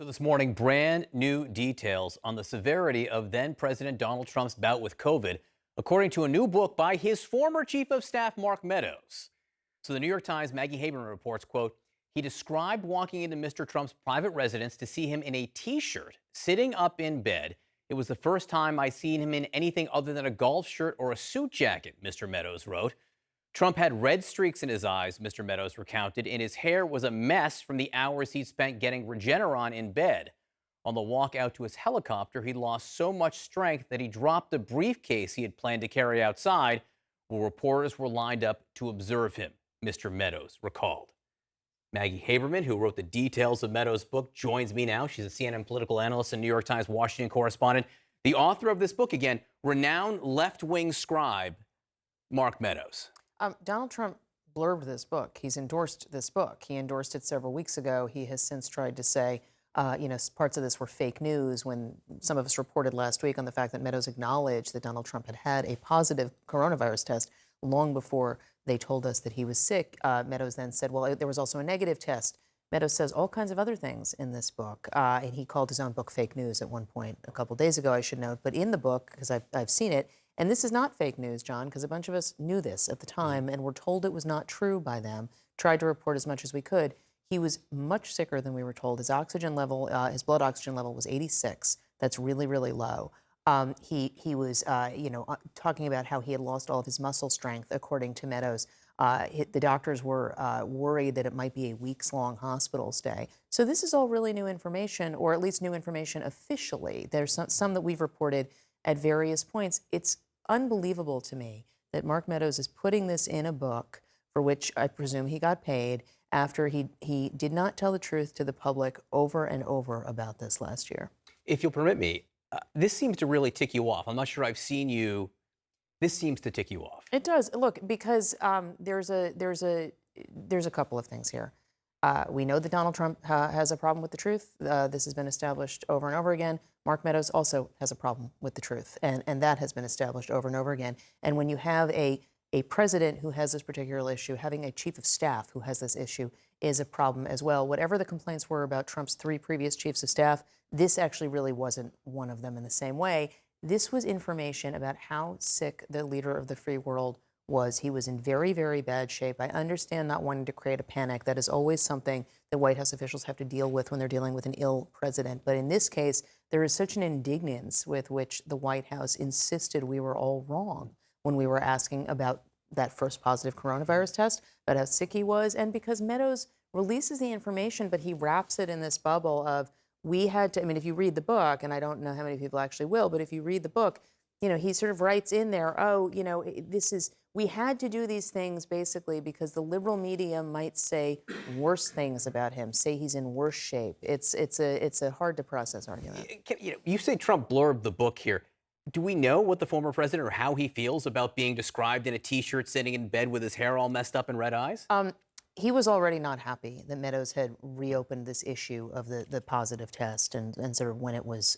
So this morning, brand new details on the severity of then President Donald Trump's bout with COVID, according to a new book by his former chief of staff, Mark Meadows. So the New York Times' Maggie Haberman reports, quote, he described walking into Mr. Trump's private residence to see him in a T-shirt, sitting up in bed. It was the first time I seen him in anything other than a golf shirt or a suit jacket, Mr. Meadows wrote. Trump had red streaks in his eyes, Mr. Meadows recounted, and his hair was a mess from the hours he'd spent getting Regeneron in bed. On the walk out to his helicopter, he lost so much strength that he dropped the briefcase he had planned to carry outside, where reporters were lined up to observe him, Mr. Meadows recalled. Maggie Haberman, who wrote the details of Meadows' book, joins me now. She's a CNN political analyst and New York Times Washington correspondent. The author of this book, again, renowned left-wing scribe, Mark Meadows. Donald Trump blurbed this book. He's endorsed this book. He endorsed it several weeks ago. He has since tried to say, parts of this were fake news when some of us reported last week on the fact that Meadows acknowledged that Donald Trump had had a positive coronavirus test long before they told us that he was sick. Meadows then said, well, there was also a negative test. Meadows says all kinds of other things in this book, and he called his own book fake news at one point a couple days ago, I should note. But in the book, because I've seen it, and this is not fake news, John, because a bunch of us knew this at the time and were told it was not true by them, tried to report as much as we could. He was much sicker than we were told. His oxygen level, his blood oxygen level was 86. That's really, really low. He was, talking about how he had lost all of his muscle strength, according to Meadows. The doctors were worried that it might be a weeks-long hospital stay. So this is all really new information, or at least new information officially. There's some that we've reported at various points. It's unbelievable to me that Mark Meadows is putting this in a book for which I presume he got paid after he did not tell the truth to the public over and over about this last year. If you'll permit me, this seems to really tick you off. I'm not sure I've seen you. This seems to tick you off. It does. Look, because there's a couple of things here. We know that Donald Trump has a problem with the truth. This has been established over and over again. Mark Meadows also has a problem with the truth, and that has been established over and over again. And when you have a president who has this particular issue, having a chief of staff who has this issue is a problem as well. Whatever the complaints were about Trump's 3 previous chiefs of staff, this actually really wasn't one of them in the same way. This was information about how sick the leader of the free world was. He was in very, very bad shape. I understand not wanting to create a panic. That is always something that White House officials have to deal with when they're dealing with an ill president. But in this case, there is such an indignance with which the White House insisted we were all wrong when we were asking about that first positive coronavirus test, about how sick he was. And because Meadows releases the information, but he wraps it in this bubble of, we had to, I mean, if you read the book, and I don't know how many people actually will, but if you read the book, he sort of writes in there, we had to do these things basically because the liberal media might say worse things about him, say he's in worse shape. It's a hard to process argument. You say Trump blurbed the book here. Do we know what the former president or how he feels about being described in a T-shirt sitting in bed with his hair all messed up and red eyes? He was already not happy that Meadows had reopened this issue of the positive test and sort of when it was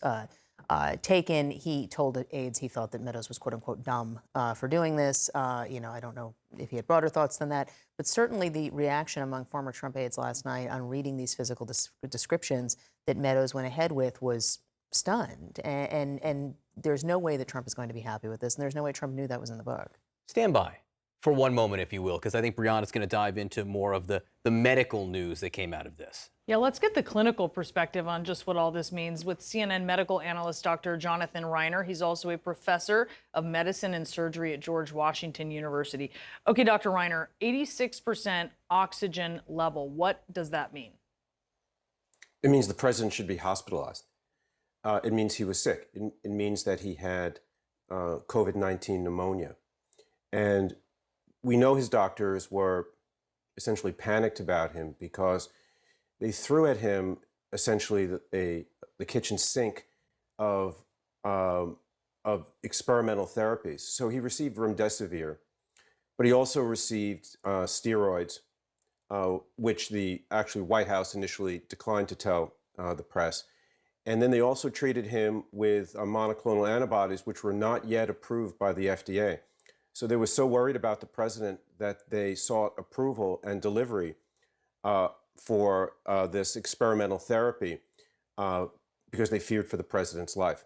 taken, he told aides he felt that Meadows was quote unquote dumb for doing this. I don't know if he had broader thoughts than that, but certainly the reaction among former Trump aides last night on reading these physical descriptions that Meadows went ahead with was stunned. And there's no way that Trump is going to be happy with this. And there's no way Trump knew that was in the book. Stand by for one moment, if you will, because I think Brianna's going to dive into more of the medical news that came out of this. Yeah, let's get the clinical perspective on just what all this means with CNN medical analyst Dr. Jonathan Reiner. He's also a professor of medicine and surgery at George Washington University. Okay, Dr. Reiner, 86% oxygen level. What does that mean? It means the president should be hospitalized. It means he was sick. It means that he had COVID-19 pneumonia. And we know his doctors were essentially panicked about him because they threw at him essentially the kitchen sink of experimental therapies. So he received remdesivir, but he also received steroids, which the actually White House initially declined to tell the press. And then they also treated him with monoclonal antibodies, which were not yet approved by the FDA. So they were so worried about the president that they sought approval and delivery for this experimental therapy. because they feared for the president's life.